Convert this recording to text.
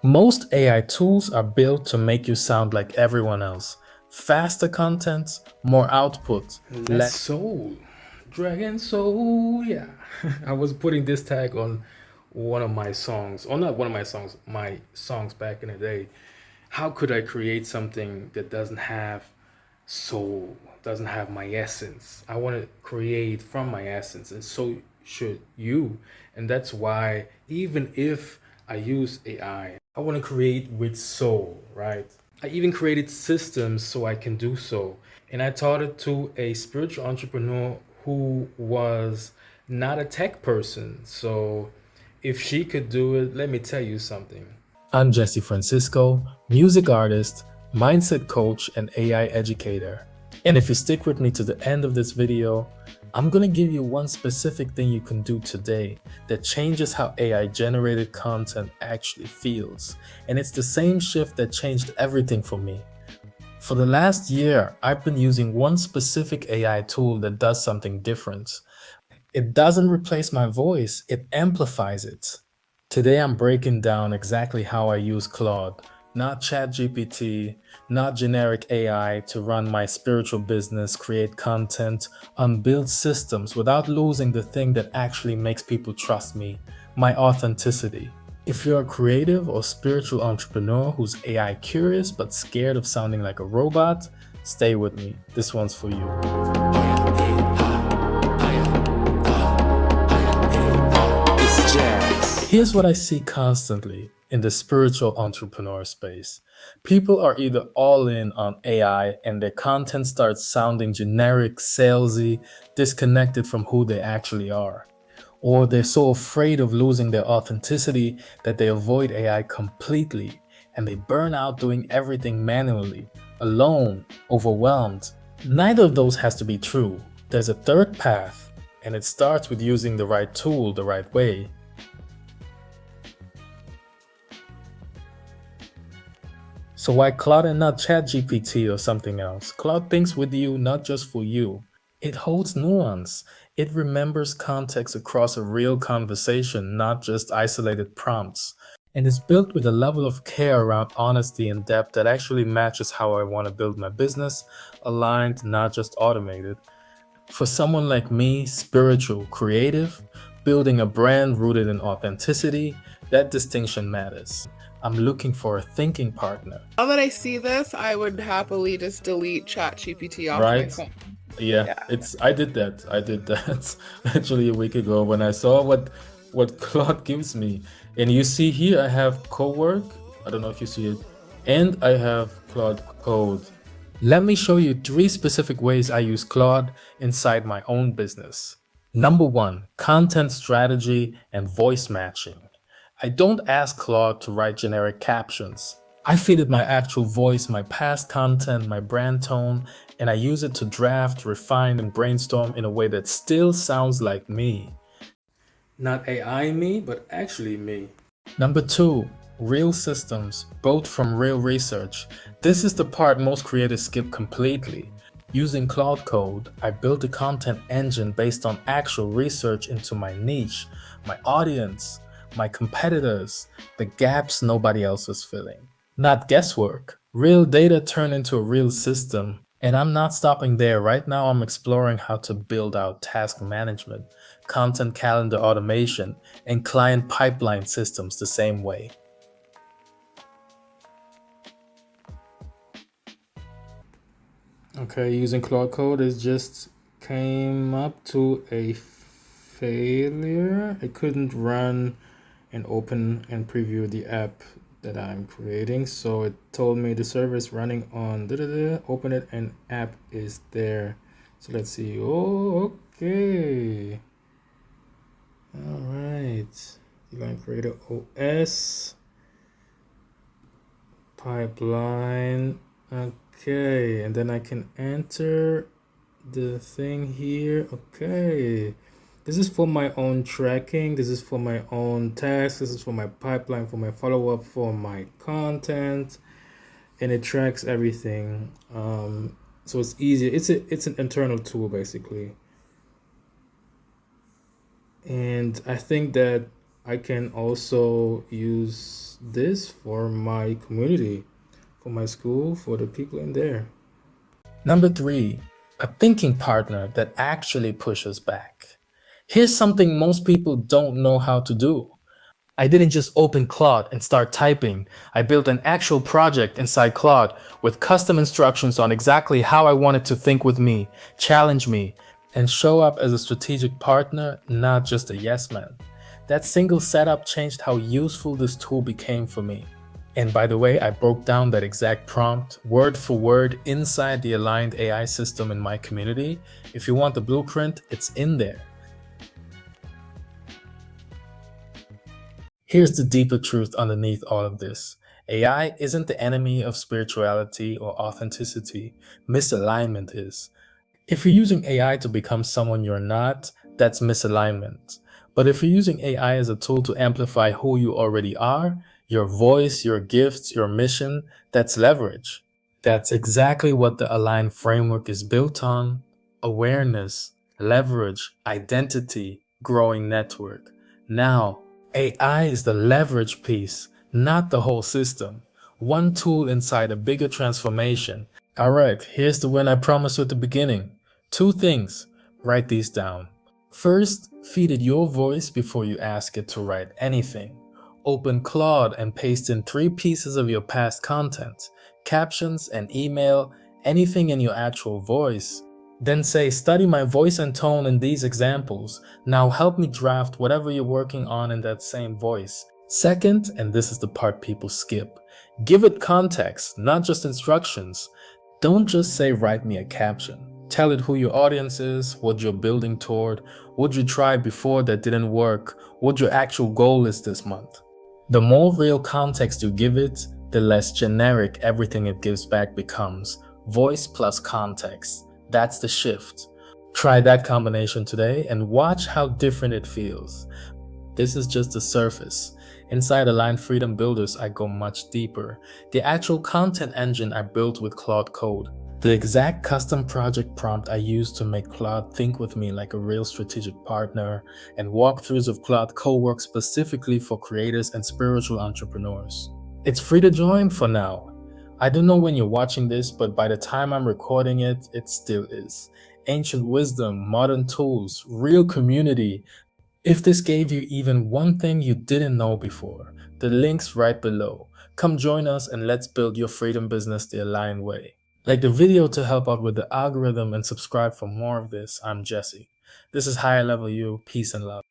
Most AI tools are built to make you sound like everyone else. Faster content, more output, Less soul. Dragon soul, yeah. I was putting this tag on one of my songs, or not one of my songs back in the day. How could I create something that doesn't have soul, doesn't have my essence? I want to create from my essence, and so should you. And that's why, even if I use I want to create with soul, right? I even created systems so I can do so. And I taught it to a spiritual entrepreneur who was not a tech person. So if she could do it, let me tell you something. I'm Jesse Francisco, music artist, mindset coach, and AI educator. And if you stick with me to the end of this video, I'm going to give you one specific thing you can do today that changes how AI generated content actually feels. And it's the same shift that changed everything for me. For the last year, I've been using one specific AI tool that does something different. It doesn't replace my voice, it amplifies it. Today I'm breaking down exactly how I use Claude, not ChatGPT, not generic AI to run my spiritual business, create content, and build systems without losing the thing that actually makes people trust me, my authenticity. If you're a creative or spiritual entrepreneur who's AI curious but scared of sounding like a robot, stay with me. This one's for you. Here's what I see constantly in the spiritual entrepreneur space. People are either all in on AI and their content starts sounding generic, salesy, disconnected from who they actually are. Or they're so afraid of losing their authenticity that they avoid AI completely and they burn out doing everything manually, alone, overwhelmed. Neither of those has to be true. There's a third path, and it starts with using the right tool the right way. So why Claude and not ChatGPT or something else? Claude thinks with you, not just for you. It holds nuance. It remembers context across a real conversation, not just isolated prompts. And it's built with a level of care around honesty and depth that actually matches how I want to build my business, aligned, not just automated. For someone like me, spiritual, creative, building a brand rooted in authenticity, that distinction matters. I'm looking for a thinking partner, Now that I see this, I would happily just delete ChatGPT off my right? phone. Yeah, Yeah. I did that. I did that actually a week ago when I saw what Claude gives me. And you see here I have co-work. I don't know if you see it. And I have Claude Code. Let me show you 3 specific ways I use Claude inside my own business. Number 1, content strategy and voice matching. I don't ask Claude to write generic captions. I feed it my actual voice, my past content, my brand tone, and I use it to draft, refine, and brainstorm in a way that still sounds like me. Not AI me, but actually me. Number 2, real systems, built from real research. This is the part most creators skip completely. Using Claude Code, I built a content engine based on actual research into my niche, my audience, my competitors, the gaps nobody else was filling. Not guesswork. Real data turned into a real system. And I'm not stopping there. Right now, I'm exploring how to build out task management, content calendar automation, and client pipeline systems the same way. Okay, using Claude Code is just came up to a failure. It couldn't run and open and preview the app that I'm creating. So it told me the server is running on open it and app is there. So let's see. Oh, okay. All right. You're going to create a OS pipeline. Okay, and then I can enter the thing here. Okay, this is for my own tracking, this is for my own tasks, this is for my pipeline, for my follow-up, for my content, and it tracks everything. So it's easy. It's an internal tool basically, and I think that I can also use this for my community, for my school, for the people in there. Number 3, a thinking partner that actually pushes back. Here's something most people don't know how to do. I didn't just open Claude and start typing. I built an actual project inside Claude with custom instructions on exactly how I wanted to think with me, challenge me, and show up as a strategic partner, not just a yes man. That single setup changed how useful this tool became for me. And by the way, I broke down that exact prompt word for word inside the aligned AI system in my community. If you want the blueprint, it's in there. Here's the deeper truth underneath all of this. AI isn't the enemy of spirituality or authenticity. Misalignment is. If you're using AI to become someone you're not, that's misalignment. But if you're using AI as a tool to amplify who you already are, your voice, your gifts, your mission, that's leverage. That's exactly what the Align framework is built on: awareness, leverage, identity, growing network. Now, AI is the leverage piece, not the whole system. One tool inside a bigger transformation. All right, here's the win I promised you at the beginning. 2 things. Write these down. First, feed it your voice before you ask it to write anything. Open Claude and paste in 3 pieces of your past content, captions, an email, anything in your actual voice. Then say, study my voice and tone in these examples. Now help me draft whatever you're working on in that same voice. Second, and this is the part people skip, give it context, not just instructions. Don't just say, write me a caption. Tell it who your audience is, what you're building toward, what you tried before that didn't work, what your actual goal is this month. The more real context you give it, the less generic everything it gives back becomes. Voice plus context. That's the shift. Try that combination today and watch how different it feels. This is just the surface. Inside Align Freedom Builders, I go much deeper. The actual content engine I built with Claude Code. The exact custom project prompt I used to make Claude think with me like a real strategic partner, and walkthroughs of Claude Code work specifically for creators and spiritual entrepreneurs. It's free to join for now. I don't know when you're watching this, but by the time I'm recording it, it still is. Ancient wisdom, modern tools, real community. If this gave you even one thing you didn't know before, the link's right below. Come join us and let's build your freedom business the Align way. Like the video to help out with the algorithm and subscribe for more of this. I'm Jesse. This is HigherLevelU. Peace and love.